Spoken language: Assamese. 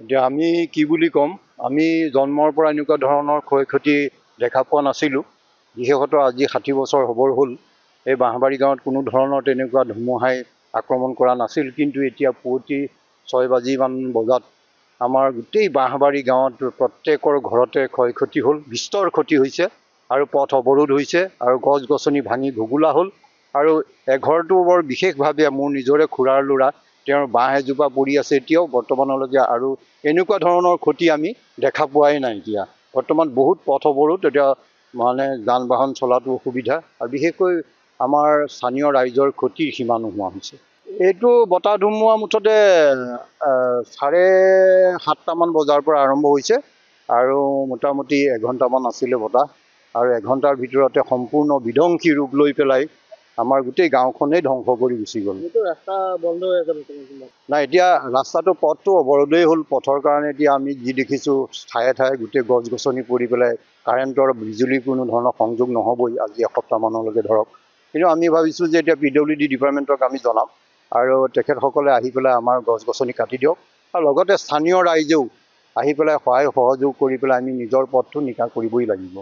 এতিয়া আমি কি বুলি ক'ম, আমি জন্মৰ পৰা এনেকুৱা ধৰণৰ ক্ষয় ক্ষতি দেখা পোৱা নাছিলোঁ। বিশেষতঃ আজি 60 বছৰ হ'বৰ হ'ল এই বাঁহবাৰী গাঁৱত কোনো ধৰণৰ তেনেকুৱা ধুমুহাই আক্ৰমণ কৰা নাছিল। কিন্তু এতিয়া পুৱতি 6 বজাত আমাৰ গোটেই বাঁহবাৰী গাঁৱত প্ৰত্যেকৰ ঘৰতে ক্ষয় ক্ষতি হ'ল, বিস্তৰ ক্ষতি হৈছে আৰু পথ অৱৰোধ হৈছে আৰু গছ গছনি ভাঙি ঘুগুলা হ'ল। আৰু এঘৰটো বৰ বিশেষভাৱে মোৰ নিজৰে খুৰাৰ ল'ৰা, তেওঁৰ বাঁহ এজোপা পৰি আছে এতিয়াও বৰ্তমানলৈকে, আৰু এনেকুৱা ধৰণৰ ক্ষতি আমি দেখা পোৱাই নাই। এতিয়া বৰ্তমান বহুত পথ অৱৰোধ, এতিয়া মানে যান বাহন চলাটো অসুবিধা, আৰু বিশেষকৈ আমাৰ স্থানীয় ৰাইজৰ ক্ষতিৰ সীমা নোহোৱা হৈছে। এইটো বতাহ ধুমুহা মুঠতে 7:30 বজাৰ পৰা আৰম্ভ হৈছে আৰু মোটামুটি এঘণ্টামান আছিলে বতাহ, আৰু এঘণ্টাৰ ভিতৰতে সম্পূৰ্ণ বিধ্বংসী ৰূপ লৈ পেলাই আমাৰ গোটেই গাঁওখনেই ধ্বংস কৰি গুচি গ'ল। ৰাস্তা বন্ধ হৈ আছে নাই, এতিয়া ৰাস্তাটো পথটো অৱৰোধেই হ'ল। পথৰ কাৰণে এতিয়া আমি যি দেখিছোঁ ঠায়ে ঠায়ে গোটেই গছ গছনি পৰি পেলাই কাৰেণ্টৰ বিজুলীৰ কোনো ধৰণৰ সংযোগ নহ'বই আজি এসপ্তাহমানলৈকে ধৰক। কিন্তু আমি ভাবিছোঁ যে এতিয়া PWD ডিপাৰ্টমেণ্টক আমি জনাম আৰু তেখেতসকলে আহি পেলাই আমাৰ গছ গছনি কাটি দিয়ক, আৰু লগতে স্থানীয় ৰাইজেও আহি পেলাই সহায় সহযোগ কৰি পেলাই আমি নিজৰ পথটো নিকা কৰিবই লাগিব।